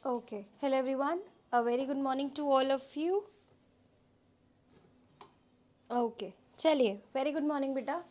Okay, hello everyone. A very good morning to all of you. Okay, chaliye. Very good morning, beta.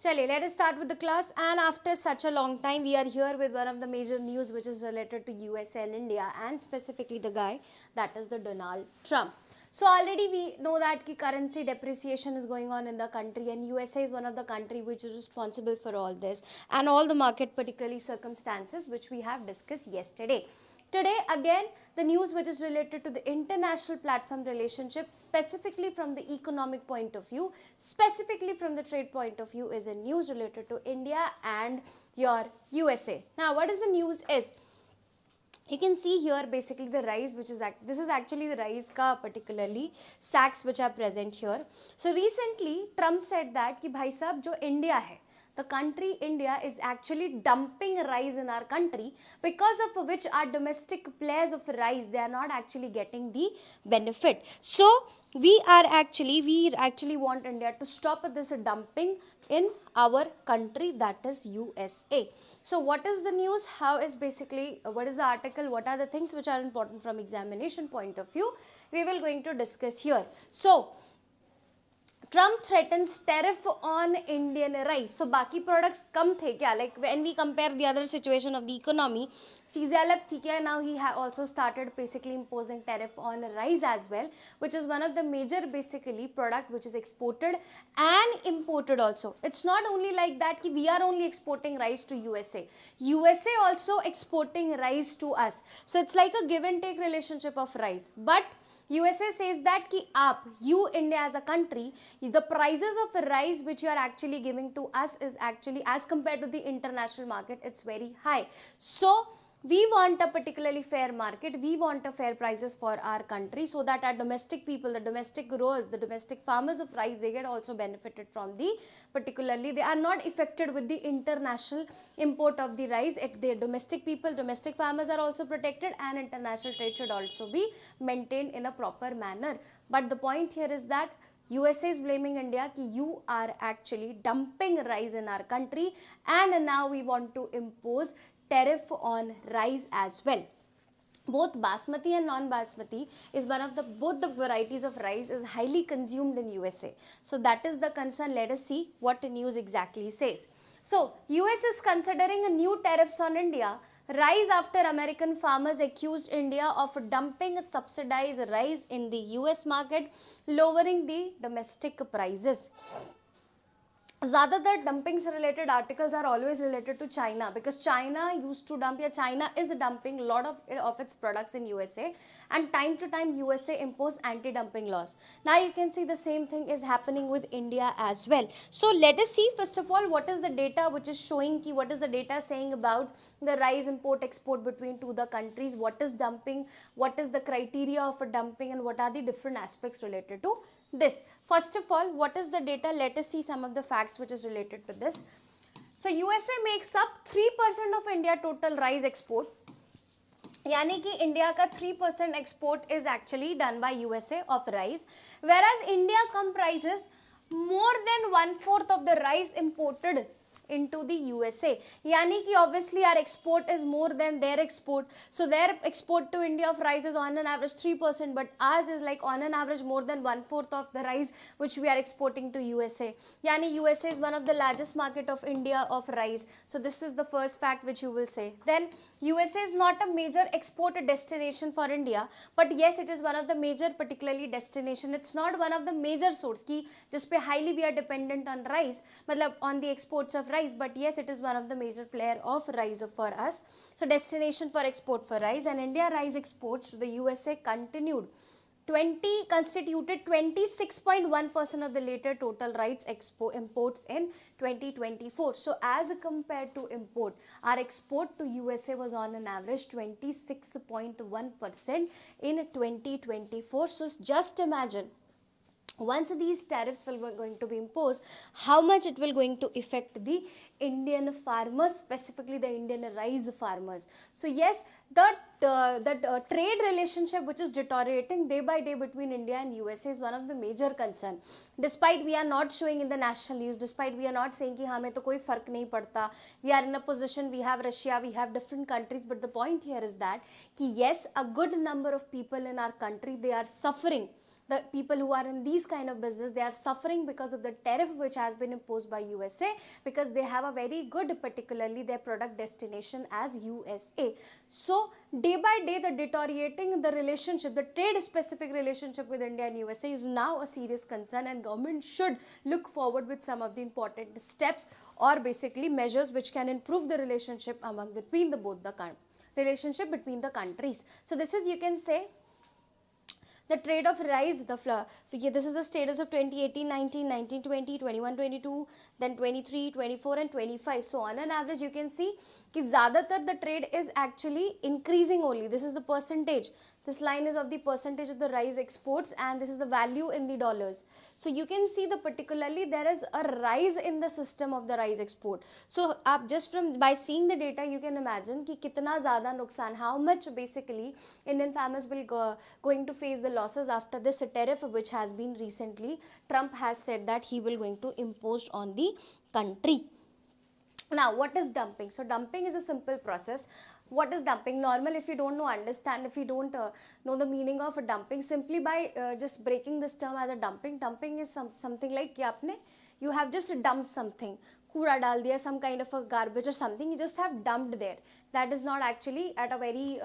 Chaliye, let us start with the class. And after such a long time, we are here with one of the major news which is related to USA and India, and specifically the guy that is the Donald Trump. So already we know that ki currency depreciation is going on in the country, and USA is one of the country which is responsible for all this and all the market particularly circumstances which we have discussed yesterday. Today again the news which is related to the international platform relationship, specifically from the economic point of view, specifically from the trade point of view, is a news related to India and your USA. Now what is the news is, you can see here basically the rise which is this is actually the rise ka particularly sacks which are present here. So recently Trump said that ki bhai sahab jo India hai, the country India is actually dumping rice in our country, because of which our domestic players of rice, they are not actually getting the benefit. So we actually want India to stop this dumping in our country, that is USA. So what is the news? How is basically, what is the article? What are the things which are important from examination point of view? We will going to discuss here. So Trump threatens tariff on Indian rice. So बाकी products कम थे क्या? Like when we compare the other situation of the economy, चीज़ें अलग थी क्या? Now he also started basically imposing tariff on rice as well, which is one of the major basically product which is exported and imported also. It's not only like that कि we are only exporting rice to USA. USA also exporting rice to us. So it's like a give and take relationship of rice. But USA says that ki you India as a country, the prices of rice which you are actually giving to us is actually, as compared to the international market, it's very high. So we want a particularly fair market, we want a fair prices for our country, so that our domestic people, the domestic growers, the domestic farmers of rice, they get also benefited from the, particularly they are not affected with the international import of the rice. The domestic people, domestic farmers are also protected, and international trade should also be maintained in a proper manner. But the point here is that USA is blaming India कि you are actually dumping rice in our country, and now we want to impose tariff on rice as well. Both basmati and non-basmati is one of the, both the varieties of rice is highly consumed in USA. So that is the concern. Let us see what the news exactly says. So US is considering a new tariffs on India rise after American farmers accused India of dumping subsidized rice in the US market, lowering the domestic prices. ज़्यादातर dumping से related articles are always related to China, because China used to dump, China is dumping a lot of its products in USA, and time to time USA impose anti-dumping laws. Now you can see the same thing is happening with India as well. So let us see first of all what is the data which is showing ki, what is the data saying about the rice import export between two the countries, what is dumping, what is the criteria of a dumping, and what are the different aspects related to this. First of all, what is the data? Let us see some of the facts which is related to this. So USA makes up 3% of India total rice export. यानी कि India का 3% export is actually done by USA of rice, whereas India comprises more than 1/4 of the rice imported into the USA. यानी कि obviously our export is more than their export. So their export to India of rice is on an average 3%, but ours is like on an average more than 1/4 of the rice which we are exporting to USA. यानी USA is one of the largest market of India of rice. So this is the first fact which you will say. Then USA is not a major export destination for India, but yes, it is one of the major particularly destination. It's not one of the major source की जिस पे highly we are dependent on rice, मतलब on the exports of rice. But yes, it is one of the major player of rice for us. So destination for export for rice, and India rice exports to the USA constituted 26.1% of the later total rice imports in 2024. So as compared to import, our export to USA was on an average 26.1% in 2024. So just imagine once these tariffs will be going to be imposed, how much it will going to affect the Indian farmers, specifically the Indian rice farmers. So yes, the trade relationship which is deteriorating day by day between India and USA is one of the major concern. Despite we are not showing in the national news, despite we are not saying कि हमें तो कोई फर्क नहीं पड़ता, we are in a position, we have Russia, we have different countries, but the point here is that कि yes, a good number of people in our country, they are suffering. The people who are in these kind of business, they are suffering because of the tariff which has been imposed by USA, because they have a very good, particularly their product destination as USA. So day by day the deteriorating the relationship, the trade specific relationship with India and USA is now a serious concern, and government should look forward with some of the important steps or basically measures which can improve the relationship among between the both the relationship between the countries. So this is, you can say, the trade of rice, the flour. This is the status of 2018, 19, 19, 20, 21, 22, then 23, 24 and 25. So on an average you can see कि ज़्यादातर the trade is actually increasing only. This is the percentage. This line is of the percentage of the rice exports, and this is the value in the dollars. So you can see the particularly there is a rise in the system of the rice export. So आप just from by seeing the data you can imagine कि कितना ज़्यादा नुकसान, how much basically Indian farmers will going to face the losses after this tariff which has been recently, Trump has said that he will going to impose on the country. Now what is dumping? So dumping is a simple process. What is dumping? Normal, if you don't know, understand, if you don't know the meaning of a dumping, simply by just breaking this term as a dumping. Dumping is something like कि आपने, you have just dumped something, कूड़ा डाल दिया, some kind of a garbage or something, you just have dumped there. That is not actually at a very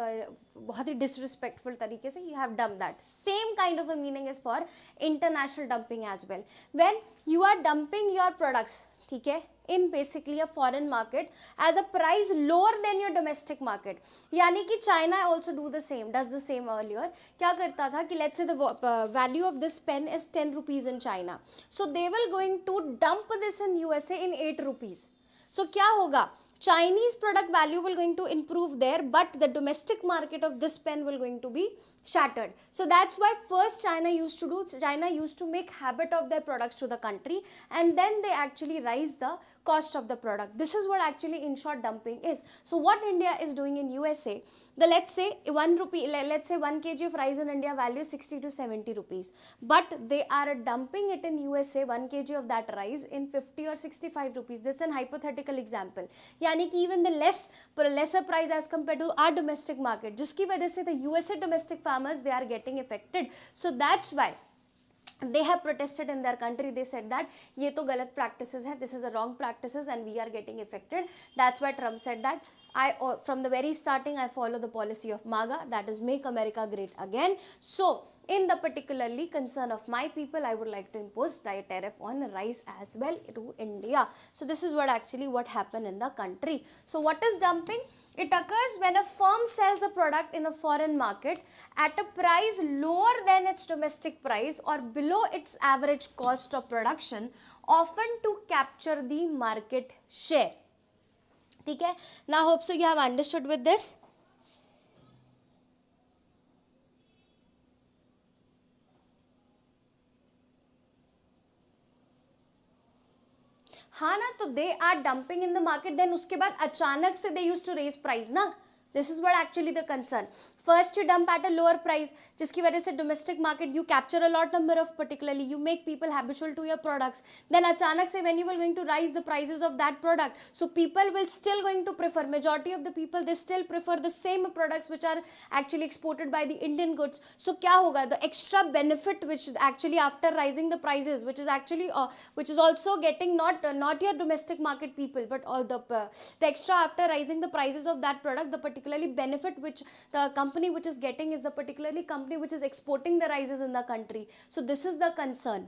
बहुत ही disrespectful तरीके से, you have dumped that. Same kind of a meaning is for international dumping as well. When you are dumping your products, ठीक है, in basically a foreign market as a price lower than your domestic market. यानी कि China also does the same earlier. क्या करता था कि let's say the value of this pen is 10 rupees in China. So they will going to dump this in USA in 8 rupees. So क्या होगा? Chinese product value will going to improve there, but the domestic market of this pen will going to be shattered. So that's why first China used to make habit of their products to the country, and then they actually raise the cost of the product. This is what actually in short dumping is. So what India is doing in USA, the let's say 1 kg of rice in India value 60 to 70 rupees, but they are dumping it in USA 1 kg of that rice in 50 or 65 rupees. This is an hypothetical example. यानी कि even the lesser price as compared to our domestic market, जिसकी वजह से the USA domestic farmers, they are getting affected. So that's why they have protested in their country. They said that ये तो गलत practices है, this is a wrong practices and we are getting affected. That's why Trump said that from the very starting I follow the policy of MAGA, that is Make America Great Again. So in the particularly concern of my people, I would like to impose tariff on rice as well to India. So this is what happened in the country. So what is dumping? It occurs when a firm sells a product in a foreign market at a price lower than its domestic price or below its average cost of production, often to capture the market share. ठीक है? Now hope so you have understood with this. हाँ ना, तो they are dumping in the market, then उसके बाद अचानक से they use to raise price ना. This is what actually the concern. First you dump at a lower price, जिसकी वजह से domestic market you capture a lot number of, particularly you make people habitual to your products. Then अचानक से when you will going to rise the prices of that product, so people will still going to prefer, majority of the people they still prefer the same products which are actually exported by the Indian goods. So क्या होगा? The extra benefit which actually after rising the prices, which is actually which is also getting not your domestic market people, but all the extra after rising the prices of that product, the particularly benefit which the company which is getting is the particularly company which is exporting the rices in the country. So this is the concern.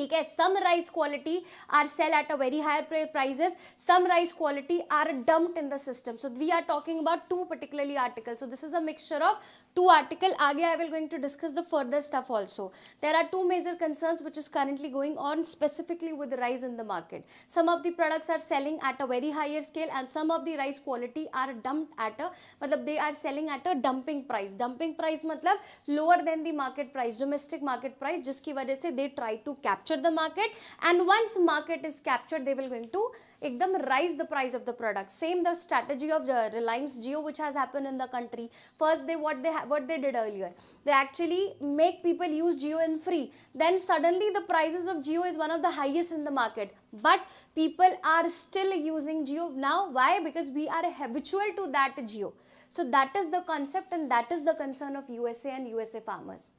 ठीक है. Some rice quality are sell at a very higher prices, some rice quality are dumped in the system. So we are talking about two particularly articles. So this is a mixture of two article. Aage I will going to discuss the further stuff also. There are two major concerns which is currently going on specifically with the rice in the market. Some of the products are selling at a very higher scale and some of the rice quality are dumped at a, matlab they are selling at a dumping price. Dumping price matlab lower than the market price, domestic market price, jiski wajah se they try to capture the market, and once market is captured they will going to ekdam rise the price of the product. Same the strategy of Reliance Jio which has happened in the country. First they what they did earlier, they actually make people use Jio in free, then suddenly the prices of Jio is one of the highest in the market, but people are still using Jio now. Why? Because we are habitual to that Jio. So that is the concept and that is the concern of USA and USA farmers.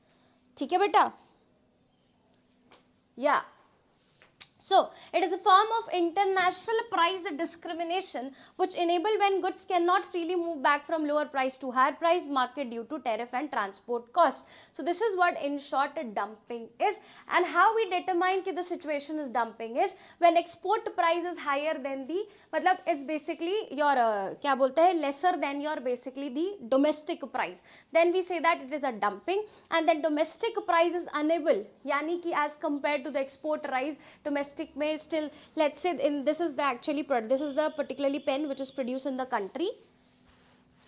ठीक है बेटा? Yeah. So, it is a form of international price discrimination which enable when goods cannot freely move back from lower price to higher price market due to tariff and transport costs. So, this is what in short dumping is, and how we determine that the situation is dumping is when export price is higher than the, matlab it's basically your kya bolte hai, lesser than your basically the domestic price. Then we say that it is a dumping, and then domestic price is unable, yani ki as compared to the export price, domestic may still, let's say in this is the actually this is the particularly pen which is produced in the country,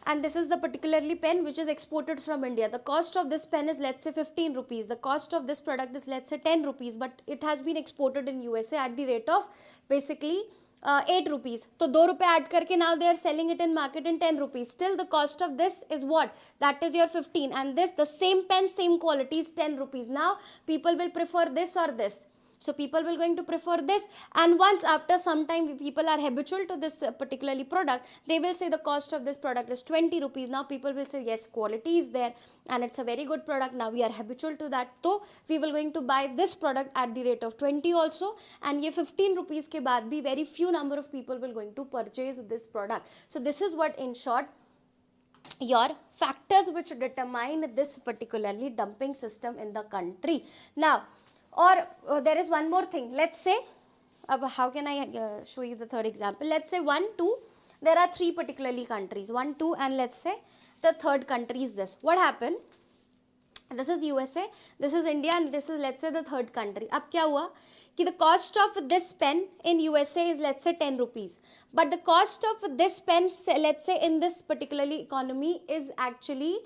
and this is the particularly pen which is exported from India. The cost of this pen is let's say 15 rupees, the cost of this product is let's say 10 rupees, but it has been exported in USA at the rate of basically 8 rupees. So 2 rupees add karke now they are selling it in market in 10 rupees. Still the cost of this is what? That is your 15, and this the same pen same quality is 10 rupees. Now people will prefer this or this. So people will going to prefer this, and once after some time people are habitual to this particularly product, they will say the cost of this product is 20 rupees. Now people will say yes, quality is there and it's a very good product. Now we are habitual to that, so we will going to buy this product at the rate of 20 also, and ye 15 rupees ke baad bhi very few number of people will going to purchase this product. So this is what in short your factors which determine this particularly dumping system in the country. Now or there is one more thing. Let's say, how can I show you the third example? Let's say 1, 2, there are 3 particularly countries, 1, 2, and let's say the third country is this. What happened? This is USA, this is India, and this is let's say the third country. Ab kya hua? Ki the cost of this pen in USA is let's say 10 rupees. But the cost of this pen, let's say in this particularly economy, is actually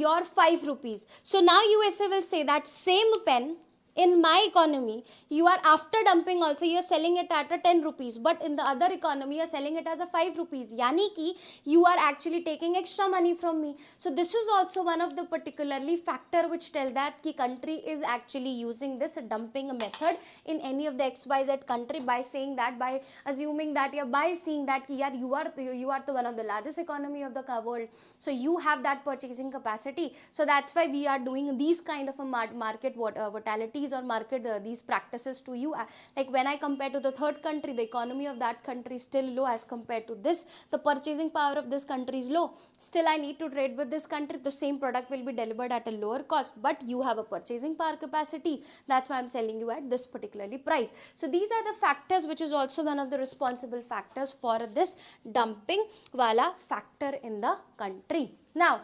your 5 rupees. So now USA will say that same pen in my economy, you are after dumping also, you are selling it at a 10 rupees, but in the other economy, you are selling it as a 5 rupees. Yani ki you are actually taking extra money from me. So this is also one of the particularly factor which tell that ki country is actually using this dumping method in any of the XYZ country by saying that, by assuming that, yeah, by seeing that ki yaar you are the one of the largest economy of the world. So you have that purchasing capacity. So that's why we are doing these kind of a market volatility or market these practices to you. Like when I compare to the third country, the economy of that country is still low as compared to this. The purchasing power of this country is low. Still I need to trade with this country. The same product will be delivered at a lower cost, but you have a purchasing power capacity. That's why I'm selling you at this particularly price. So these are the factors which is also one of the responsible factors for this dumping wala factor in the country. Now,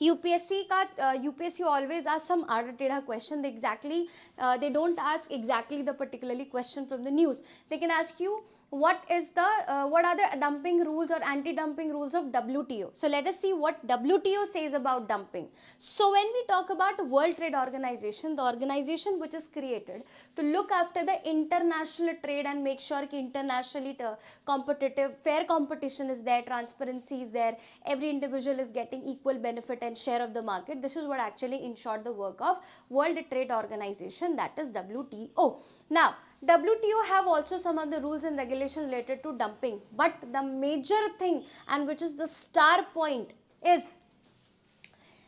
UPSC always asks some arda question. They don't ask exactly the particularly question from the news. They can ask you what are the dumping rules or anti-dumping rules of WTO. So let us see what WTO says about dumping. So when we talk about World Trade Organization, the organization which is created to look after the international trade and make sure that internationally competitive, fair competition is there, transparency is there, every individual is getting equal benefit and share of the market. This is what actually in short the work of World Trade Organization, that is WTO. Now, WTO have also some of the rules and regulation related to dumping, but the major thing and which is the star point is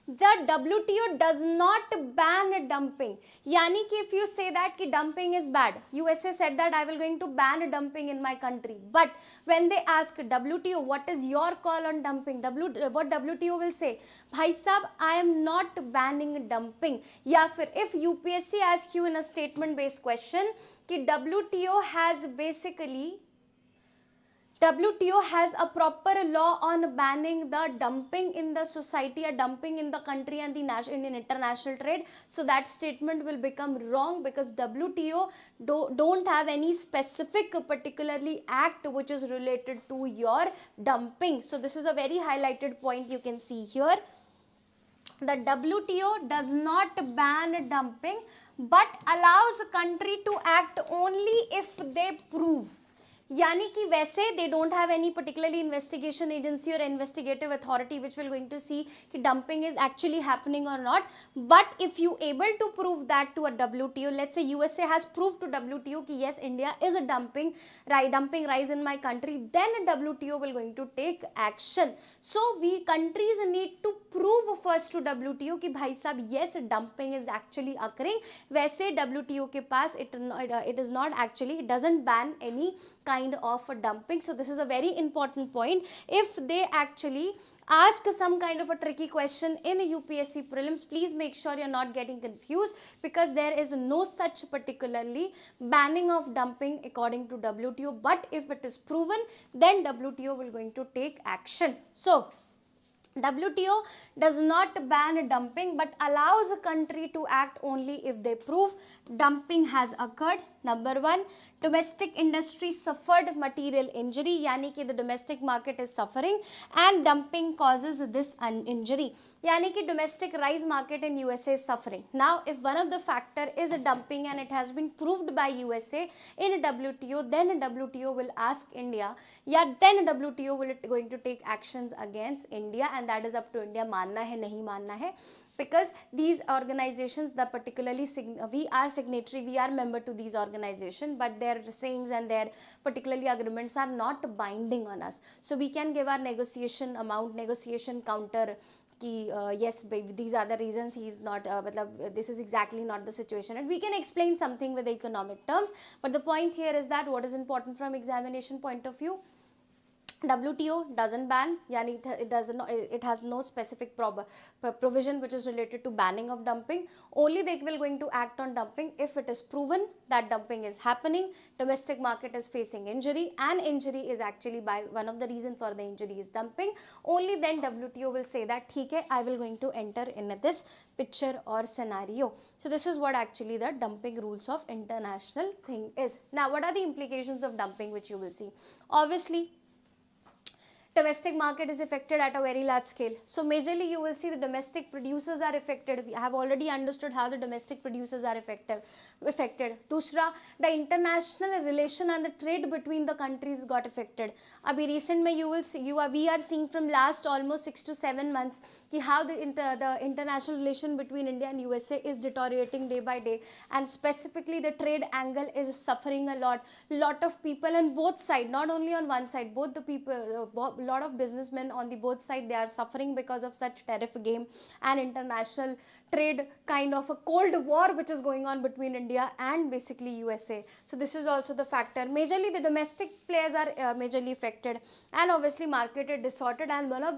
the WTO does not ban dumping. यानी कि if you say that कि dumping is bad, USA said that I will going to ban dumping in my country, but when they ask WTO what is your call on dumping, what WTO will say, भाई साहब I am not banning dumping. या फिर if UPSC ask you in a statement based question कि WTO has a proper law on banning the dumping in the society or dumping in the country and the in international trade, so that statement will become wrong because WTO don't have any specific particularly act which is related to your dumping. So this is a very highlighted point you can see here. The WTO does not ban dumping but allows a country to act only if they prove. यानी कि वैसे they don't have any particularly investigation agency or investigative authority which will going to see कि dumping is actually happening or not, but if you able to prove that to a WTO, let's say USA has proved to WTO कि yes India is a dumping rise in my country, then WTO will going to take action. So we countries need to prove first to WTO कि भाई साहब yes dumping is actually occurring. वैसे WTO के पास it is not actually, it doesn't ban any kind of dumping. So this is a very important point. If they actually ask some kind of a tricky question in a UPSC prelims, please make sure you're not getting confused because there is no such particularly banning of dumping according to WTO, but if it is proven then WTO will going to take action. So WTO does not ban dumping but allows a country to act only if they prove dumping has occurred. Number one, domestic industry suffered material injury, यानी कि the domestic market is suffering and dumping causes this injury, यानी कि domestic rice market in USA is suffering. Now, if one of the factor is a dumping and it has been proved by USA in WTO, then WTO will ask India, yeah, then WTO will going to take actions against India, and that is up to India मानना है नहीं मानना है. Because these organizations, the particularly we are signatory, we are member to these organizations, but their sayings and their particularly agreements are not binding on us. So we can give our negotiation amount, negotiation counter कि yes these are the reasons he is not this is exactly not the situation, and we can explain something with the economic terms, but the point here is that what is important from examination point of view, WTO doesn't ban, yani it has no specific provision which is related to banning of dumping. Only they will going to act on dumping if it is proven that dumping is happening, domestic market is facing injury, and injury is actually by one of the reason for the injury is dumping. Only then WTO will say that ठीक है, I will going to enter in this picture or scenario. So this is what actually the dumping rules of international thing is. Now what are the implications of dumping which you will see? Obviously domestic market is affected at a very large scale. So majorly you will see the domestic producers are affected. We have already understood how the domestic producers are affected. Dusra, the international relation and the trade between the countries got affected. Abhi recent mein you will see, we are seeing from last almost 6 to 7 months ki how the international relation between India and USA is deteriorating day by day, and specifically the trade angle is suffering a lot. Lot of people on both sides, not only on one side, both the people, lot of businessmen on the both side, they are suffering because of such tariff game and international trade kind of a cold war which is going on between India and basically USA. So this is also the factor. Majorly the domestic players are majorly affected, and obviously market is distorted, and one of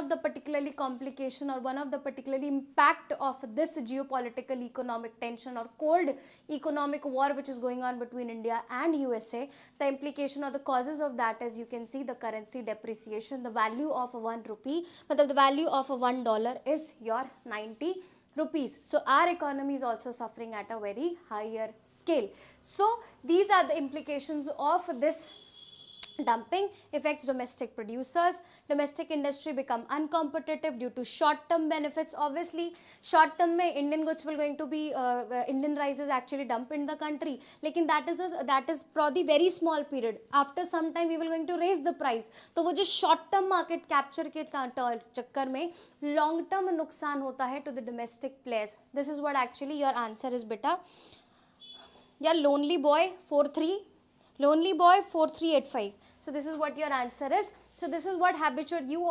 the particularly complication or one of the particularly impact of this geopolitical economic tension or cold economic war which is going on between India and USA, the implication or the causes of that is you can see the currency depreciation. The value of 1 rupee, but the value of $1 is your 90 rupees. So our economy is also suffering at a very higher scale. So these are the implications of this. Dumping affects domestic producers. Domestic industry become uncompetitive due to short-term benefits. Obviously, short-term में Indian goods will going to be Indian rice is actually dumped in the country. लेकिन that is for the very small period. After some time, we will going to raise the price. तो वो जो short-term market capture के चक्कर में long-term नुकसान होता है to the domestic players. This is what actually your answer is, beta. Yeah, lonely boy 4385. So this is what your answer is. So this is what habitual, you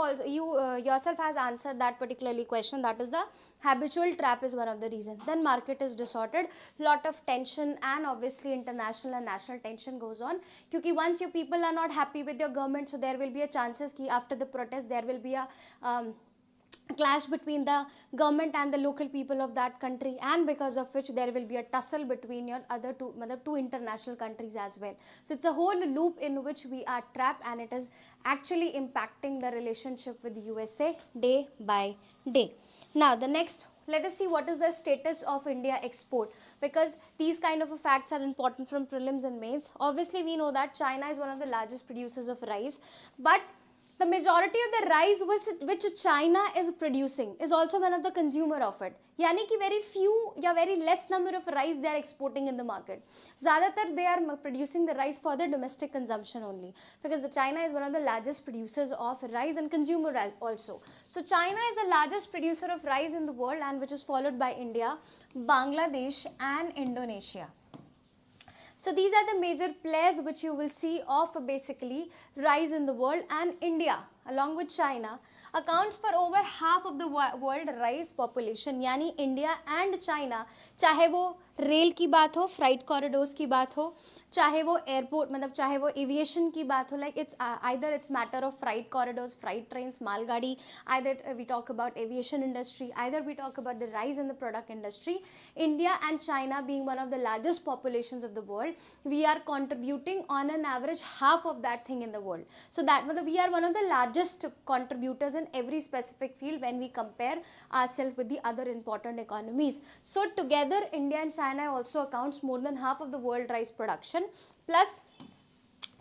yourself has answered that particularly question, that is the habitual trap is one of the reasons. Then market is distorted, lot of tension, and obviously international and national tension goes on, because once you people are not happy with your government, so there will be a chances ki after the protest there will be a clash between the government and the local people of that country, and because of which there will be a tussle between your other two international countries as well. So it's a whole loop in which we are trapped, and it is actually impacting the relationship with USA day by day. Now the next, let us see what is the status of India export, because these kind of facts are important from prelims and mains. Obviously we know that China is one of the largest producers of rice, but the majority of the rice which China is producing is also one of the consumer of it. Yani ki very few या very less number of rice they are exporting in the market. ज़्यादातर they are producing the rice for the domestic consumption only, because the China is one of the largest producers of rice and consumer also. So China is the largest producer of rice in the world, and which is followed by India, Bangladesh and Indonesia. So these are the major players which you will see of basically rice in the world, and India along with China accounts for over half of the world rice population. यानी India and China, चाहे वो rail की बात हो, freight corridors की बात हो, चाहे वो एयरपोर्ट मतलब चाहे वो एविएशन की बात हो, like it's either it's matter of freight corridors, freight trains, मालगाड़ी, either we talk about aviation industry, either we talk about the rice in the product industry. India and China being one of the largest populations of the world, we are contributing on an average half of that thing in the world. So that we are one of the largest contributors in every specific field when we compare ourselves with the other important economies. So together India and China also accounts more than half of the world rice production, plus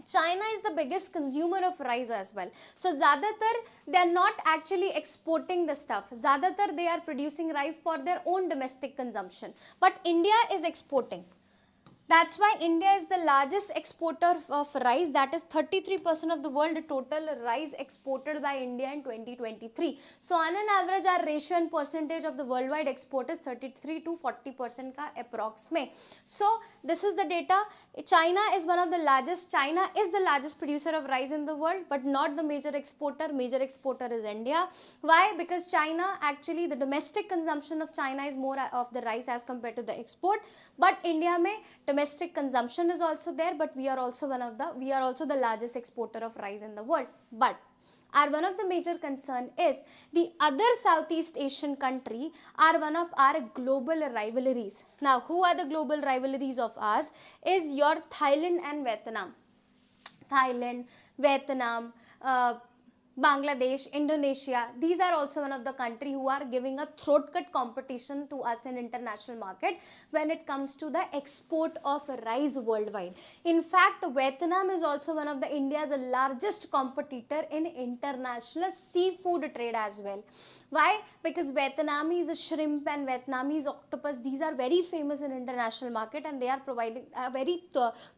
China is the biggest consumer of rice as well. So ज़्यादातर they are not actually exporting the stuff, ज़्यादातर they are producing rice for their own domestic consumption, but India is exporting. That's why India is the largest exporter of rice, that is 33% of the world total rice exported by India in 2023. So on an average our ratio and percentage of the worldwide export is 33 to 40% ka approximate. So this is the data. China is one of the largest, China is the largest producer of rice in the world, but not the major exporter. Major exporter is India. Why? Because China actually, the domestic consumption of China is more of the rice as compared to the export, but India mein domestic consumption is also there, but we are also the largest exporter of rice in the world. But one of the major concern is the other Southeast Asian country are one of our global rivalries. Now, who are the global rivalries of ours? Is your Thailand and Vietnam. Thailand, Vietnam, Bangladesh, Indonesia, these are also one of the country who are giving a throat cut competition to us in international market when it comes to the export of rice worldwide. In fact, Vietnam is also one of the India's largest competitor in international seafood trade as well. Why? Because Vietnamese shrimp and Vietnamese octopus, these are very famous in international market, and they are providing a very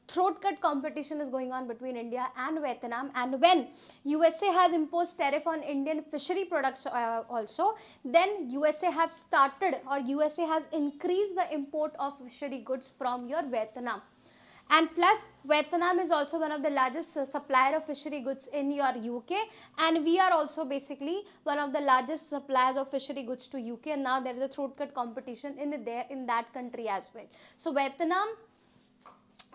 throat cut competition is going on between India and Vietnam. And when USA has imposed tariff on Indian fishery products also, then USA have started, or USA has increased the import of fishery goods from your Vietnam. And plus Vietnam is also one of the largest supplier of fishery goods in your UK, and we are also basically one of the largest suppliers of fishery goods to UK, and now there is a throat cut competition in that country as well. So Vietnam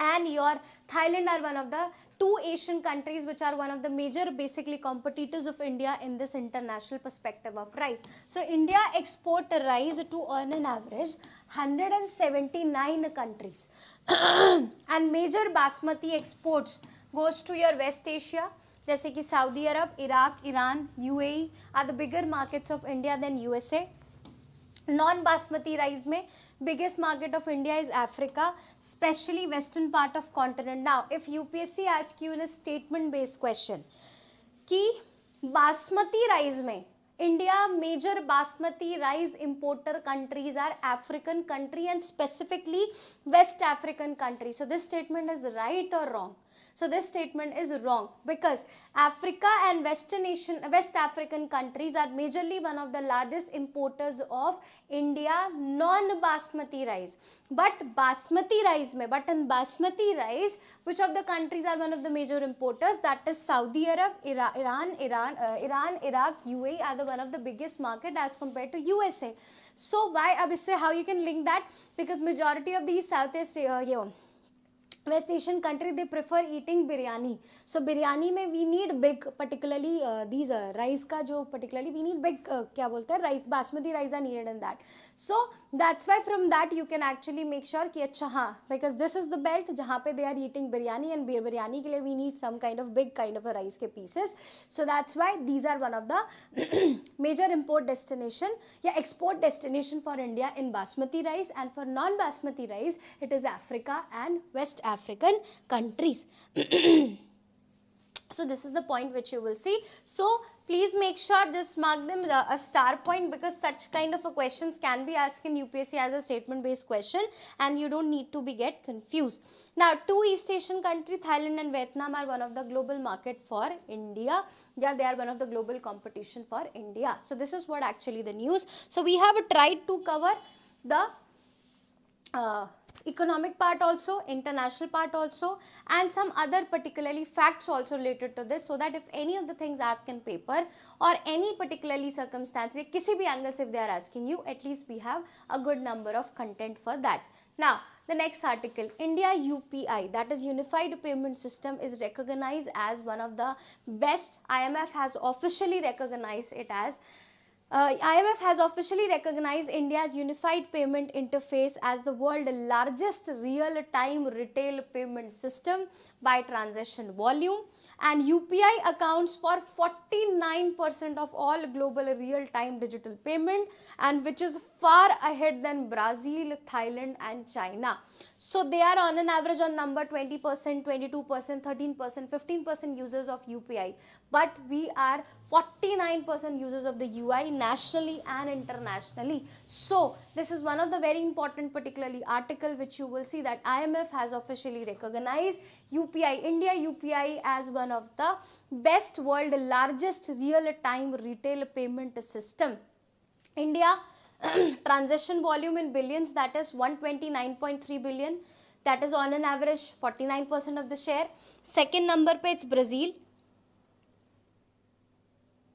and your Thailand are one of the two Asian countries which are one of the major basically competitors of India in this international perspective of rice. So India export rice to on an average 179 countries and major basmati exports goes to your West Asia, जैसे कि Saudi Arab, Iraq, Iran, UAE are the bigger markets of India than USA. Non-basmati rice में biggest market of India is Africa, especially western part of continent. Now, if UPSC asks you in a statement based question कि basmati rice में India major basmati rice importer countries are African country and specifically West African country. So this statement is right or wrong? So this statement is wrong because Africa and West African countries are majorly one of the largest importers of India non-basmati rice. But in basmati rice, which of the countries are one of the major importers? That is Saudi Arab, Iran, Iraq, UAE are the one of the biggest market as compared to USA. So why? How you can link that? Because majority of these Southeast West Asian country, they prefer eating biryani. So biryani mein we need big, particularly these rice ka jo particularly we need big kya bolte hai, rice, basmati rice are needed in that. So that's why from that you can actually make sure ki acha haan, because this is the belt jahan pe they are eating biryani, and biryani ke liye we need some kind of big kind of a rice ke pieces. So that's why these are one of the major import destination ya export destination for India in basmati rice, and for non-basmati rice it is Africa and West African countries. So this is the point which you will see. So please make sure just mark them a star point, because such kind of a questions can be asked in UPSC as a statement based question, and you don't need to be get confused. Now, two East Asian countries, Thailand and Vietnam, are one of the global market for India. Yeah, they are one of the global competition for India. So this is what actually the news. So we have tried to cover the economic part also, international part also, and some other particularly facts also related to this, so that if any of the things asked in paper or any particularly circumstance, kisi bhi angles if they are asking you, at least we have a good number of content for that. Now, the next article, India UPI, that is Unified Payment System, is recognized as one of the best. IMF has officially recognized it as IMF has officially recognized India's unified payment interface as the world's largest real-time retail payment system by transaction volume, and UPI accounts for 49% of all global real-time digital payment, and which is far ahead than Brazil, Thailand and China. So they are on an average on number 20%, 22%, 13%, 15% users of UPI, but we are 49% users of the UI nationally and internationally. So this is one of the very important particularly article which you will see that IMF has officially recognized UPI, India UPI, as one of the best world largest real-time retail payment system. India transaction volume in billions, that is 129.3 billion, that is on an average 49% of the share. Second number pe it's Brazil.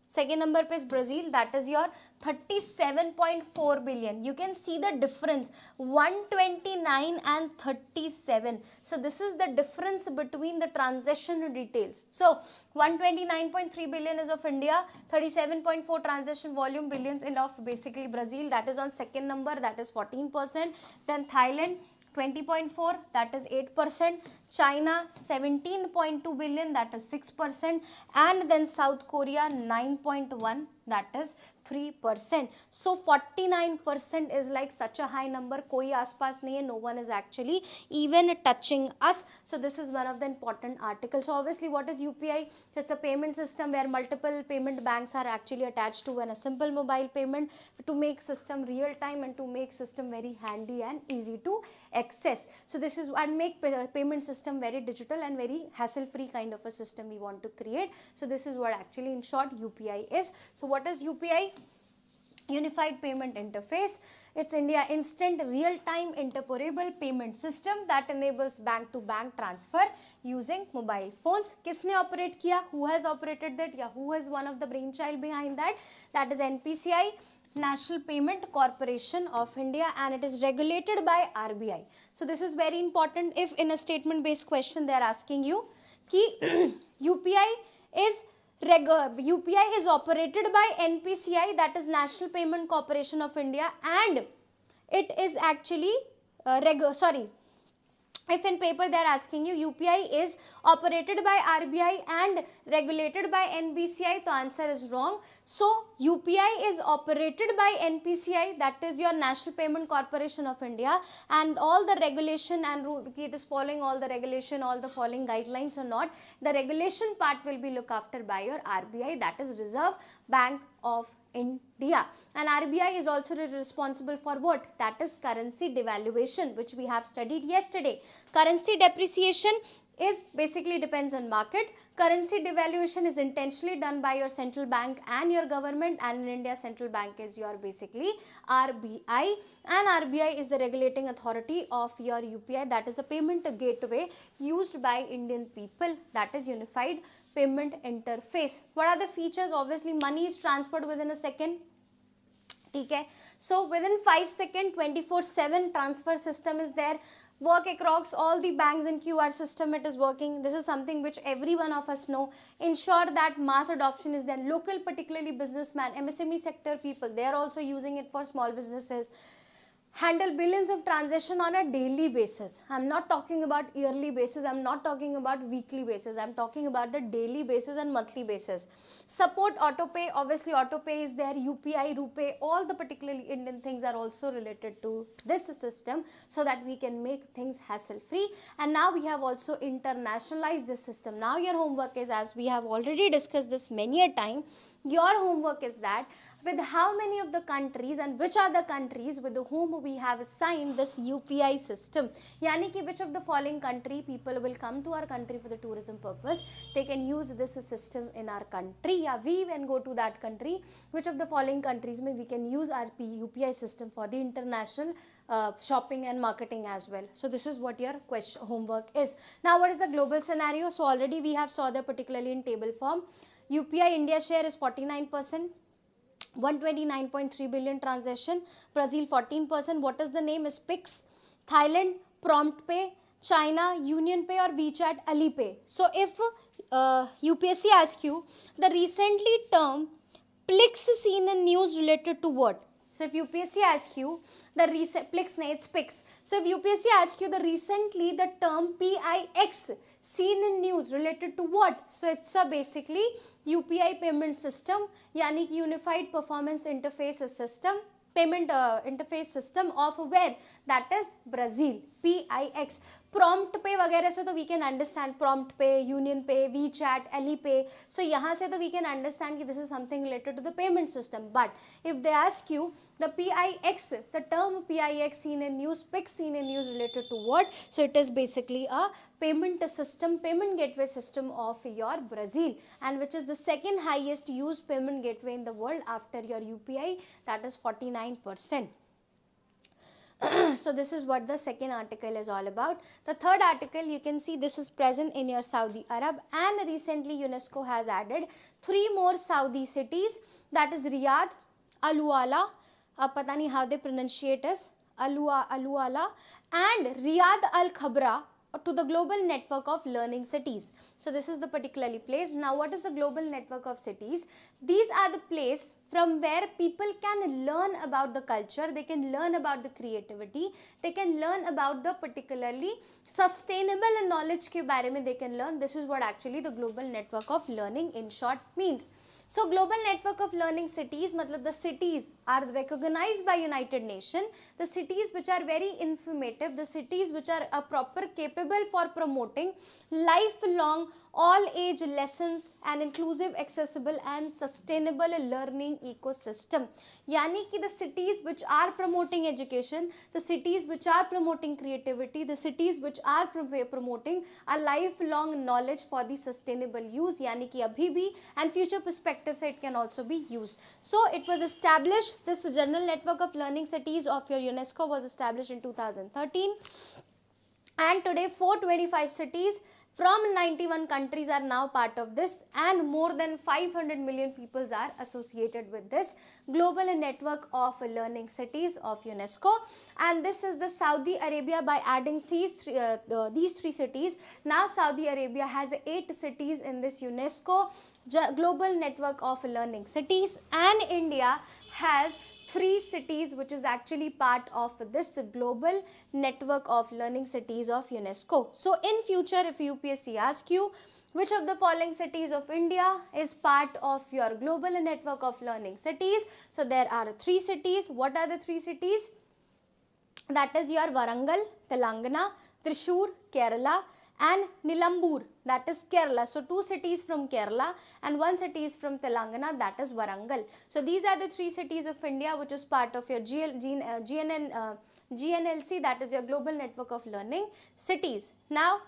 Second number pe is Brazil, that is your 37.4 billion. You can see the difference, 129 and 37. So this is the difference between the transaction details. So 129.3 billion is of India, 37.4 transaction volume billions in of basically Brazil, that is on second number, that is 14%. Then Thailand 20.4, that is 8%, China 17.2 billion, that is 6%, and then South Korea 9.1, that is 3%. So 49% is like such a high number, koi aaspaas nahi hai, no one is actually even touching us. So this is one of the important articles. So obviously what is UPI? So it's a payment system where multiple payment banks are actually attached to a simple mobile payment to make system real time and to make system very handy and easy to access. So this is and make payment system very digital and very hassle free kind of a system we want to create. So this is what actually in short UPI is. So what is UPI? Unified Payment Interface. It's India instant real-time interoperable payment system that enables bank-to-bank transfer using mobile phones. Kisne operate kiya? Who has operated that? Yeah, who is one of the brainchild behind that? That is NPCI, National Payment Corporation of India, and it is regulated by RBI. So this is very important. If in a statement-based question they are asking you, ki UPI is operated by NPCI, that is National Payment Corporation of India, and it is actually if in paper they are asking you UPI is operated by RBI and regulated by NPCI, the answer is wrong. So UPI is operated by NPCI, that is your National Payment Corporation of India, and all the regulation and it is following all the regulation, all the following guidelines or not. The regulation part will be looked after by your RBI, that is Reserve Bank of India. And RBI is also responsible for what? That is currency devaluation, which we have studied yesterday. Currency depreciation is basically depends on market. Currency devaluation is intentionally done by your central bank and your government, and in India central bank is your basically RBI, and RBI is the regulating authority of your UPI, that is a payment gateway used by Indian people, that is unified payment interface. What are the features? Obviously money is transferred within a second. Okay, so within 5 seconds 24/7 transfer system is there, work across all the banks and QR system it is working. This is something which every one of us know. Ensure that mass adoption is there. Local, particularly businessman, MSME sector people, they are also using it for small businesses. Handle billions of transactions on a daily basis. I'm not talking about yearly basis, I'm not talking about weekly basis, I'm talking about the daily basis and monthly basis. Support autopay, obviously autopay is there, UPI, RuPay, all the particularly Indian things are also related to this system so that we can make things hassle free. And now we have also internationalized this system. Now your homework is, as we have already discussed this many a time, your homework is that with how many of the countries and which are the countries with whom we have signed this UPI system. Yani ki which of the following country people will come to our country for the tourism purpose, they can use this system in our country. Yeah, we when go to that country, which of the following countries may we can use our UPI system for the international shopping and marketing as well. So this is what your question homework is. Now what is the global scenario? So already we have saw that particularly in table form. UPI India share is 49%. 129.3 billion transaction. Brazil 14%. What is the name? Is Pix. Thailand PromptPay. China Union Pay or WeChat Alipay. So if UPSC asks you the recently term Plix seen in news related to what? So if UPSC asks you the recent Plix, it's Pix. So if UPSC asks you the recently the term PIX seen in news related to what? So it's a basically UPI payment system, yani ki unified performance interface system, payment interface system of where? That is Brazil, PIX. Prompt pay वगैरह से तो we can understand prompt pay, union pay, WeChat, Alipay. So यहाँ से तो we can understand कि this is something related to the payment system. But if they ask you the PIX, the term PIX seen in news, PIX seen in news related to what? So it is basically a payment system, payment gateway system of your Brazil, and which is the second highest used payment gateway in the world after your UPI, that is 49%. So this is what the second article is all about. The third article, you can see this is present in your Saudi Arab, and recently UNESCO has added 3 more Saudi cities, that is Riyadh, Aluala, pata nahi how they pronunciate as Aluala, and Riyadh Al Khabra to the global network of learning cities. So this is the particularly place. Now what is the global network of cities? These are the place from where people can learn about the culture, they can learn about the creativity, they can learn about the particularly sustainable knowledge ke bare mein they can learn. This is what actually the global network of learning in short means. So global network of learning cities, matlab the cities are recognized by United Nations, the cities which are very informative, the cities which are proper capable for promoting lifelong all age lessons and inclusive, accessible and sustainable learning ecosystem. Yani ki the cities which are promoting education, the cities which are promoting creativity, the cities which are promoting a lifelong knowledge for the sustainable use, yani ki abhi bhi and future perspectives it can also be used. So it was established, this general network of learning cities of your UNESCO was established in 2013, and today 425 cities from 91 countries are now part of this, and more than 500 million people are associated with this global network of learning cities of UNESCO. And this is the Saudi Arabia. By adding these three cities, now Saudi Arabia has 8 cities in this UNESCO global network of learning cities, and India has 3 cities which is actually part of this global network of learning cities of UNESCO. So in future, if UPSC asks you which of the following cities of India is part of your global network of learning cities, so there are 3 cities. What are the 3 cities? That is your Warangal, Telangana, Thrissur, Kerala, and Nilambur, that is Kerala. So 2 cities from Kerala and 1 city is from Telangana, that is Warangal. So these are the 3 cities of India which is part of your GNLC, that is your Global Network of Learning Cities. Now,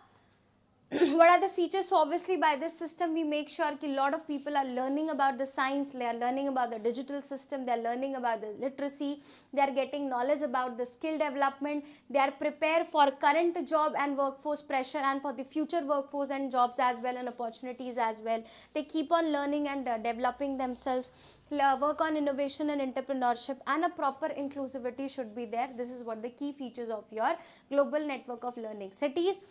what are the features? So obviously by this system we make sure that a lot of people are learning about the science, they are learning about the digital system, they are learning about the literacy, they are getting knowledge about the skill development, they are prepared for current job and workforce pressure and for the future workforce and jobs as well and opportunities as well. They keep on learning and developing themselves, work on innovation and entrepreneurship, and a proper inclusivity should be there. This is what the key features of your Global Network of Learning Cities.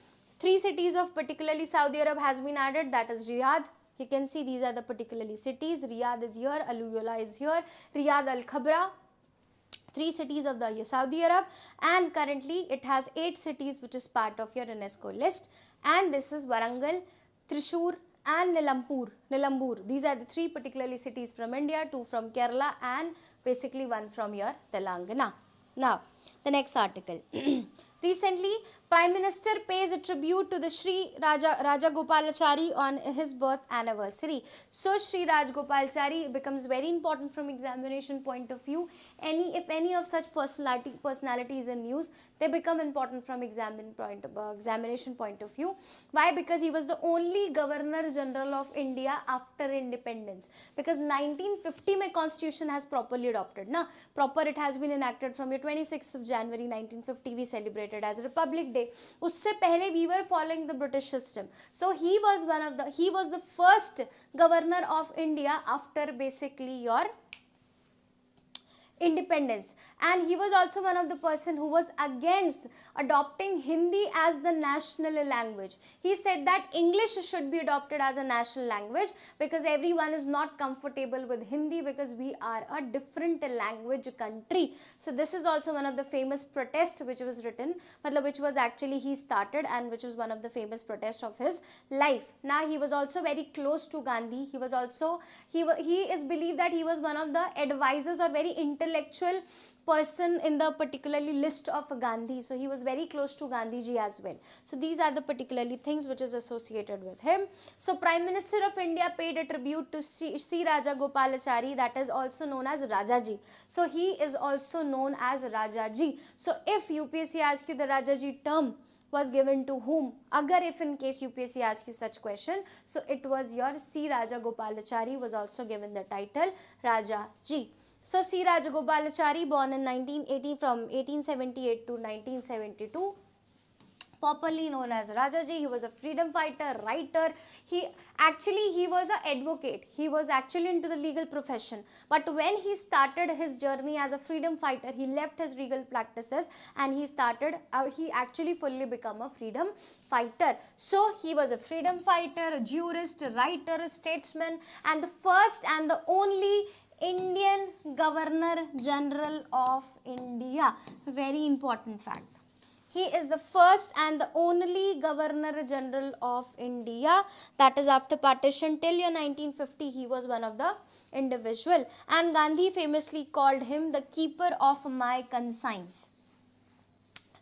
3 cities of particularly Saudi Arab has been added, that is Riyadh. You can see these are the particularly cities. Riyadh is here, Aluyula is here, Riyadh Al Khabra. 3 cities of the Saudi Arab, and currently it has 8 cities which is part of your UNESCO list, and this is Warangal, Thrissur and Nilambur. These are the 3 particularly cities from India, 2 from Kerala and basically 1 from your Telangana. Now, the next article. Recently, Prime Minister pays a tribute to the Sri Rajagopalachari on his birth anniversary. So, Sri Rajagopalachari becomes very important from examination point of view. If any of such personalities in news, they become important from examination point of view. Why? Because he was the only Governor General of India after independence. Because 1950 mein Constitution has properly adopted. It has been enacted from your 26th of January 1950 we celebrated as a Republic Day. Usse pehle we were following the British system. So he was the first governor of India after basically your independence, and he was also one of the person who was against adopting Hindi as the national language. He said that English should be adopted as a national language because everyone is not comfortable with Hindi because we are a different language country. So this is also one of the famous protests which was written, which was actually he started and which was one of the famous protests of his life. Now he was also very close to Gandhi. He is believed that he was one of the advisors or very intellectual person in the particularly list of Gandhi. So he was very close to Gandhiji as well. So these are the particularly things which is associated with him. So Prime Minister of India paid a tribute to C. Rajagopalachari, that is also known as Rajaji. So he is also known as Rajaji. So if UPSC asks you the Rajaji term was given to whom, agar if in case UPSC asks you such question, so it was your C. Rajagopalachari was also given the title Rajaji. So C. Rajagopalachari, born in 1980 from 1878 to 1972, popularly known as Rajaji. He was a freedom fighter, writer. He was an advocate. He was actually into the legal profession. But when he started his journey as a freedom fighter, he left his legal practices and he actually fully became a freedom fighter. So he was a freedom fighter, a jurist, a writer, a statesman, and the first and the only Indian Governor General of India. Very important fact. He is the first and the only Governor General of India. That is after partition till year 1950. He was one of the individual. And Gandhi famously called him the keeper of my conscience.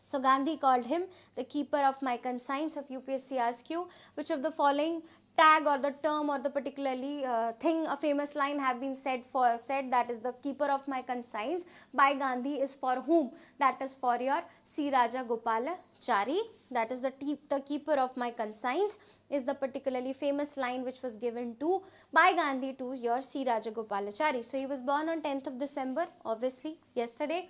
So Gandhi called him the keeper of my conscience. If UPSC asks you which of the following tag or the term or the particularly thing, a famous line have been said that is the keeper of my conscience by Gandhi is for whom? That is for your C. Rajagopalachari. That is the keeper of my conscience is the particularly famous line which was given to by Gandhi to your C. Rajagopalachari. So he was born on 10th of December, obviously yesterday.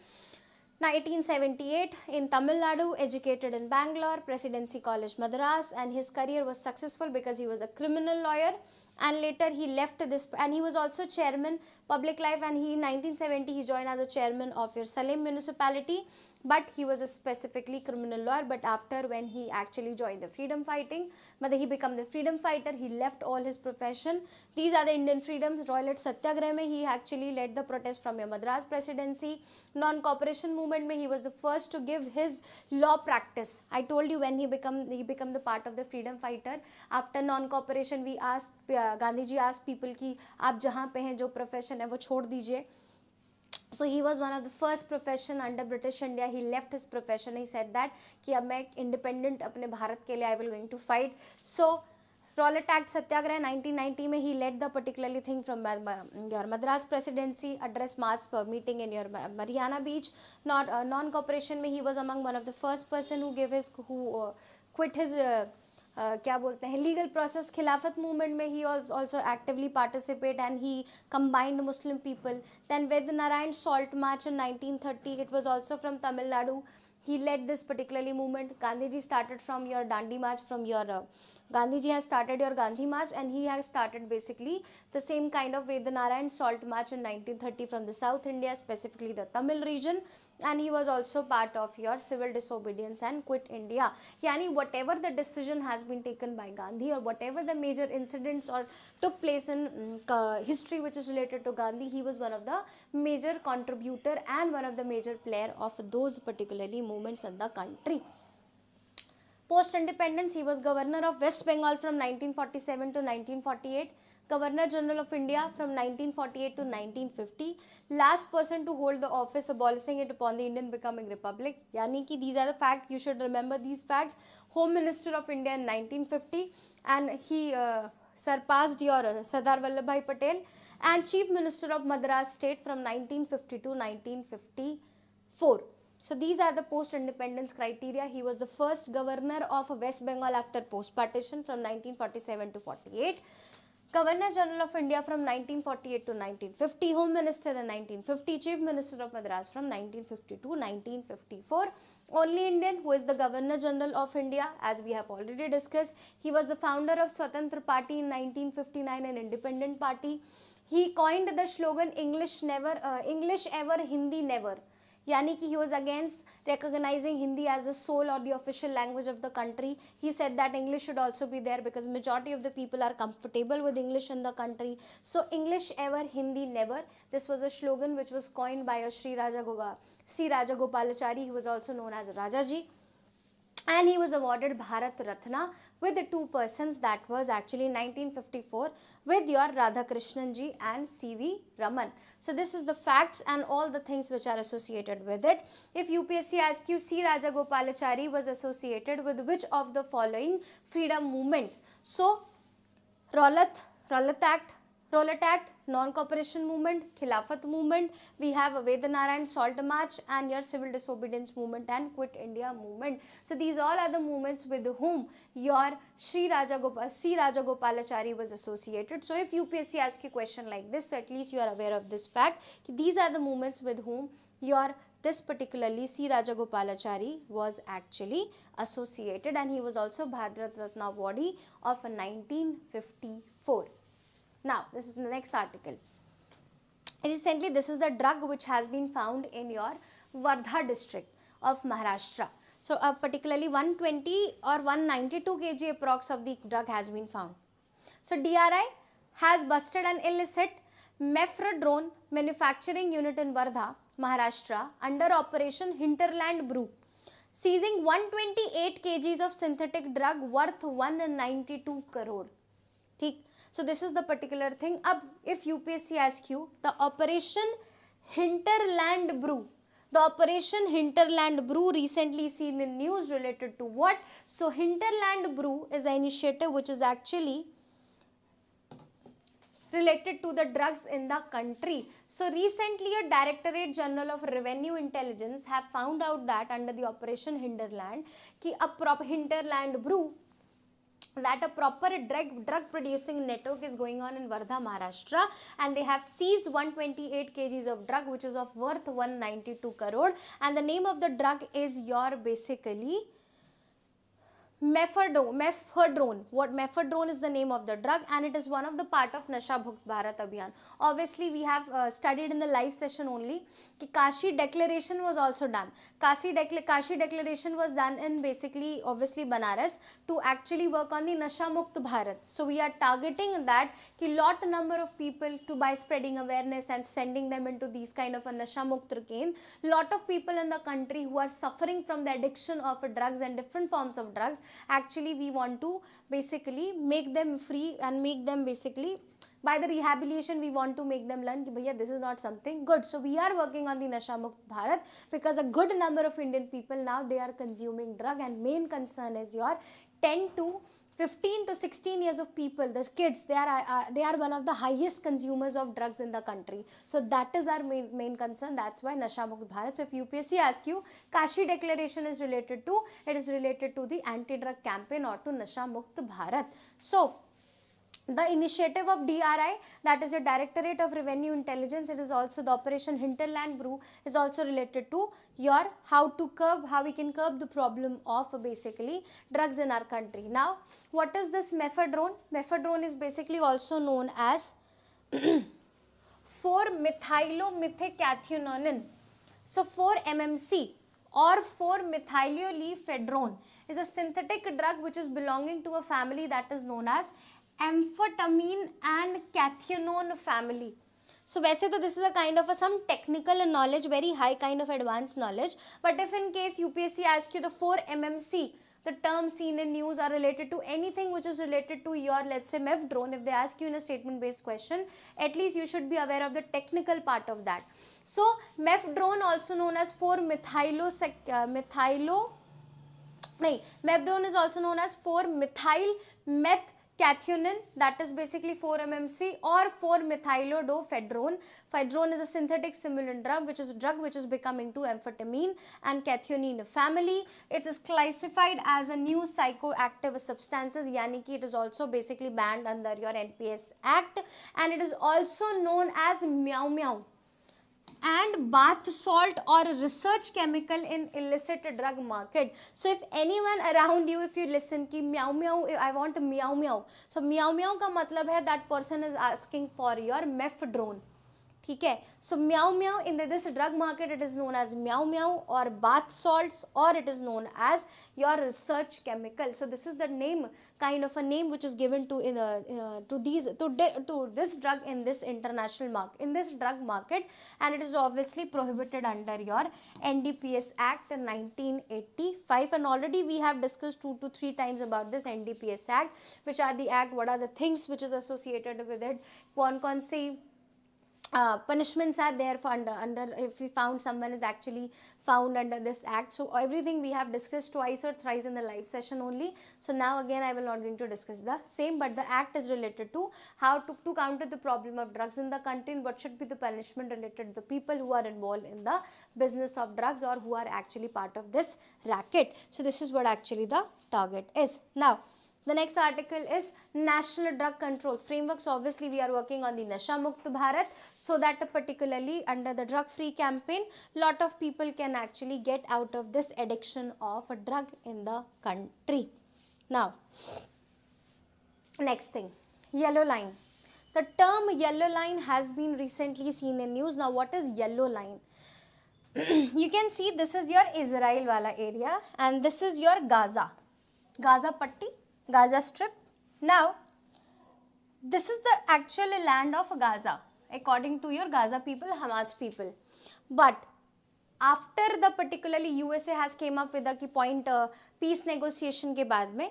1978 in Tamil Nadu, educated in Bangalore, Presidency College Madras, and his career was successful because he was a criminal lawyer, and later he left this, and he was also chairman public life, and in 1970 he joined as a chairman of your Salem municipality, but he was a specifically criminal lawyer. But after when he actually joined the freedom fighting, he became the freedom fighter, he left all his profession. These are the Indian freedoms. Royal Satyagraha mein he actually led the protest from your Madras presidency. Non-cooperation movement mein he was the first to give his law practice. I told you when he become the part of the freedom fighter. After non-cooperation we asked Gandhiji asked people ki aap jahan pe hain jo profession hai wo chhod dijiye. So he was one of the first profession under British India. He left his profession. He said that कि अब मैं independent अपने भारत के लिए I will going to fight. So Rowlatt Act Satyagraha 1990 में he led the particularly thing from your Madras presidency, address mass meeting in your Mariana Beach. Not non-cooperation में he was among one of the first person who gave his quit his क्या बोलते हैं legal process Khilafat movement में he also actively participate and he combined Muslim people then Vedaranyam salt march in 1930 it was also from Tamil Nadu he led this particularly movement. Gandhiji started from your Dandi march, from your Gandhiji has started your Gandhi march, and he has started basically the same kind of Vedanarayan salt march in 1930 from the South India, specifically the Tamil region, and he was also part of your civil disobedience and quit India. Yani whatever the decision has been taken by Gandhi, or whatever the major incidents or took place in history which is related to Gandhi, he was one of the major contributor and one of the major player of those particularly movements in the country. Post independence, he was governor of West Bengal from 1947 to 1948, Governor General of India from 1948 to 1950, last person to hold the office abolishing it upon the Indian becoming republic. Yani ki these are the facts, you should remember these facts. Home Minister of India in 1950, and he surpassed your Sardar Vallabhbhai Patel, and Chief Minister of Madras State from 1950 to 1954. So these are the post-independence criteria. He was the first governor of West Bengal after post-partition from 1947 to 48. Governor General of India from 1948 to 1950. Home Minister in 1950. Chief Minister of Madras from 1950 to 1954. Only Indian who is the Governor General of India, as we have already discussed. He was the founder of Swatantra Party in 1959, an independent party. He coined the slogan English ever, Hindi never. Yani ki he was against recognizing Hindi as the sole or the official language of the country. He said that English should also be there because majority of the people are comfortable with English in the country. So English ever, Hindi never. This was a slogan which was coined by C. Rajagopalachari. He was also known as Rajaji. And he was awarded Bharat Ratna with the two persons, that was actually 1954 with your Radhakrishnan ji and C.V. Raman. So this is the facts and all the things which are associated with it. If UPSC asks you, C. Rajagopalachari was associated with which of the following freedom movements? So Rowlatt Act, Non-Cooperation Movement, Khilafat Movement, we have Vedanarayan Salt March, and your Civil Disobedience Movement and Quit India Movement. So these all are the movements with whom your C. Rajagopalachari was associated. So if UPSC asks you a question like this, so at least you are aware of this fact. These are the movements with whom this particularly C. Rajagopalachari was actually associated, and he was also Bharat Ratna awardee of 1954. Now, this is the next article. Recently, this is the drug which has been found in your Wardha district of Maharashtra. So, particularly 120 or 192 kg approx of the drug has been found. So, DRI has busted an illicit mephedrone manufacturing unit in Wardha, Maharashtra under Operation Hinterland Brew, seizing 128 kgs of synthetic drug worth 192 crore. So this is the particular thing. If UPSC asks you the Operation Hinterland Brew, the Operation Hinterland Brew recently seen in news related to what? So Hinterland Brew is an initiative which is actually related to the drugs in the country. So recently a Directorate General of Revenue Intelligence have found out that under the Operation Hinterland, a proper Hinterland Brew, that a proper drug producing network is going on in Wardha, Maharashtra, and they have seized 128 kgs of drug which is of worth 192 crore, and the name of the drug is your basically mephedrone. What mephedrone is the name of the drug, and it is one of the part of Nasha Bhukt Bharat Abhiyan. Obviously, we have studied in the live session only कि Kashi declaration was also done. Kashi declaration was done in basically obviously Banaras to actually work on the Nasha Mukt Bharat. So we are targeting that कि lot number of people to by spreading awareness and sending them into these kind of a Nasha Mukt cane. Lot of people in the country who are suffering from the addiction of drugs and different forms of drugs. Actually, we want to basically make them free and make them basically By the rehabilitation, we want to make them learn कि भैया this is not something good. So we are working on the Nasha Mukt Bharat because a good number of Indian people now they are consuming drug, and main concern is your 10 to 15 to 16 years of people, the kids, they are one of the highest consumers of drugs in the country. So that is our main concern. That's why Nasha Mukt Bharat. So if UPSC asks you, Kashi declaration is related to, it is related to the anti-drug campaign or to Nasha Mukt Bharat. So the initiative of DRI, that is the Directorate of Revenue Intelligence, it is also the Operation Hinterland Brew, is also related to your how we can curb the problem of basically drugs in our country. Now, what is this mephedrone? Mephedrone is basically also known as 4-methylomethacathinone. So 4-MMC or 4-methylolephodrone is a synthetic drug which is belonging to a family that is known as amphetamine and cathinone family. So वैसे तो this is a kind of some technical knowledge, very high kind of advanced knowledge, but if in case UPSC asks you the 4-MMC, the terms seen in news are related to anything which is related to your, let's say, mephedrone, if they ask you in a statement based question, at least you should be aware of the technical part of that. So mephedrone, also known as 4-mephedrone is also known as 4-methylmethcathinone, that is basically 4-MMC or 4-methylodophodrone. Phedrone is a synthetic stimulant drug which is becoming to amphetamine and cathinone family. It is classified as a new psychoactive substances, yani ki it is also basically banned under your NPS Act, and it is also known as meow meow and bath salt or research chemical in illicit drug market. So if anyone around you, if you listen ki meow meow, I want meow meow, so meow meow ka matlab hai that person is asking for your mephedrone. ठीक है, so meow meow in this drug market, it is known as meow meow or bath salts, or it is known as your research chemical. So this is the name, kind of a name which is given to this drug in this international market, in this drug market, and it is obviously prohibited under your NDPS Act 1985, and already we have discussed 2 to 3 times about this NDPS Act, which are the act, what are the things which is associated with it, कौन से punishments are there for under if we found someone is actually found under this act. So everything we have discussed twice or thrice in the live session only. So now again I will not going to discuss the same, but the act is related to how to counter the problem of drugs in the country, and what should be the punishment related to the people who are involved in the business of drugs or who are actually part of this racket. So this is what actually the target is. Now the next article is National Drug Control Framework. So obviously we are working on the Nasha Mukt Bharat, so that particularly under the drug free campaign, lot of people can actually get out of this addiction of a drug in the country. Now, next thing, yellow line. The term yellow line has been recently seen in news. Now what is yellow line? You can see this is your Israel wala area and this is your Gaza Patti, Gaza Strip. Now, this is the actual land of Gaza, according to your Gaza people, Hamas people. But after the particularly USA has came up with the point peace negotiation ke baad mein,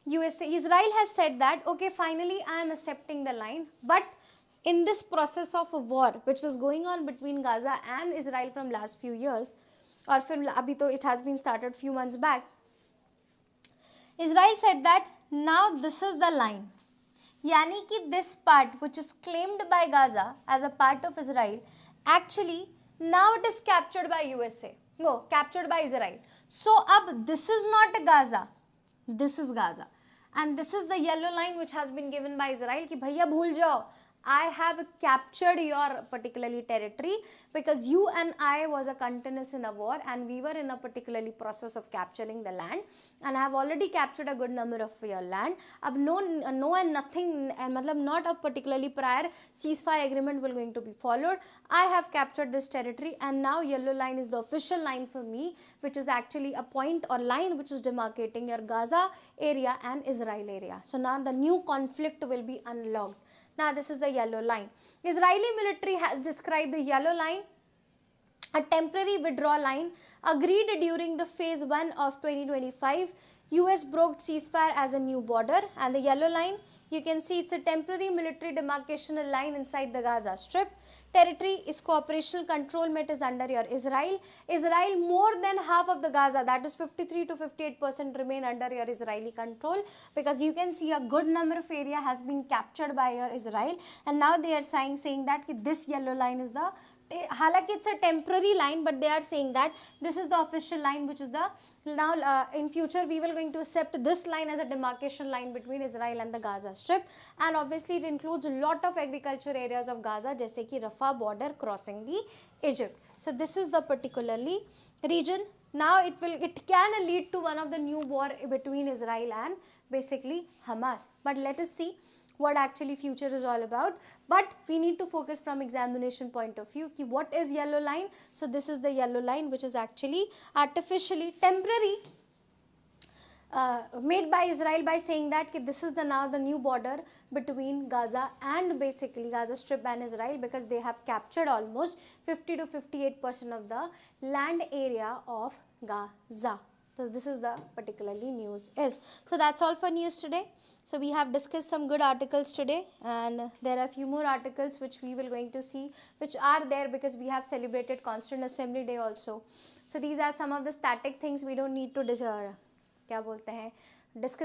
Israel has said that, okay, finally I am accepting the line. But in this process of a war, which was going on between Gaza and Israel from last few years, or abhi to it has been started few months back, Israel said that now this is the line. Yani ki this part which is claimed by Gaza as a part of Israel, actually now it is captured by USA. No, captured by Israel. So this is not Gaza. This is Gaza. And this is the yellow line which has been given by Israel ki bhaiya bhul jao. I have captured your particularly territory because you and I was a continuous in a war and we were in a particularly process of capturing the land, and I have already captured a good number of your land. Ab no and nothing, and matlab not a particularly prior ceasefire agreement will going to be followed. I have captured this territory, and now yellow line is the official line for me, which is actually a point or line which is demarcating your Gaza area and Israel area. So now the new conflict will be unlocked. Now this is the yellow line. Israeli military has described the yellow line a temporary withdrawal line agreed during the phase 1 of 2025. US broke ceasefire as a new border, and the yellow line, you can see it's a temporary military demarcational line inside the Gaza Strip. Territory is operational control met is under your Israel. Israel, more than half of the Gaza, that is 53 to 58% remain under your Israeli control, because you can see a good number of area has been captured by your Israel, and now they are saying that this yellow line is the, हालांकि it's a temporary line, but they are saying that this is the official line, which is the, now in future we will going to accept this line as a demarcation line between Israel and the Gaza Strip, and obviously it includes a lot of agriculture areas of Gaza, जैसे कि Rafah border crossing the Egypt. So this is the particularly region. Now it can lead to one of the new war between Israel and basically Hamas, but let us see what actually future is all about. But we need to focus from examination point of view, ki what is yellow line. So this is the yellow line, which is actually artificially temporary made by Israel by saying that ki this is the now the new border between Gaza and basically Gaza Strip and Israel, because they have captured almost 50 to 58% of the land area of Gaza. So this is the particularly news is. So that's all for news today. So we have discussed some good articles today, and there are a few more articles which we will going to see, which are there because we have celebrated Constituent Assembly Day also. So these are some of the static things we don't need to discuss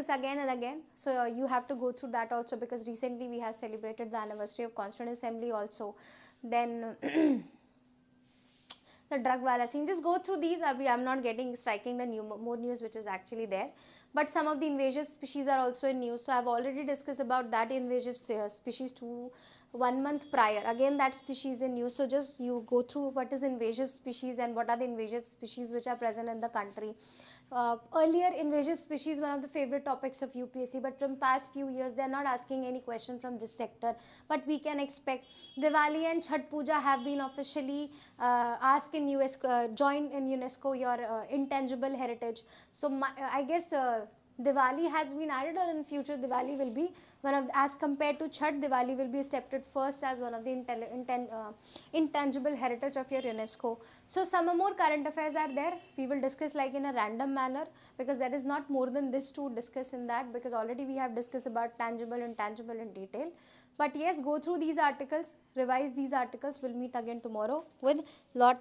again and again. So you have to go through that also, because recently we have celebrated the anniversary of Constituent Assembly also. Then the drug wala scene, just go through these. I'm not striking the more news which is actually there, but some of the invasive species are also in news. So I've already discussed about that invasive species 1 month prior. Again, that species in news. So just you go through what is invasive species and what are the invasive species which are present in the country. Earlier, invasive species one of the favorite topics of UPSC, but from past few years they are not asking any question from this sector. But we can expect Diwali and Chhat Puja have been officially asked in UNESCO, joined in UNESCO, your intangible heritage. So I guess Diwali has been added, or in future Diwali will be one of, as compared to Chhat, Diwali will be accepted first as one of the intangible heritage of your UNESCO. So some more current affairs are there. We will discuss like in a random manner, because there is not more than this to discuss in that, because already we have discussed about tangible and intangible in detail. But yes, go through these articles, revise these articles. We'll meet again tomorrow with lot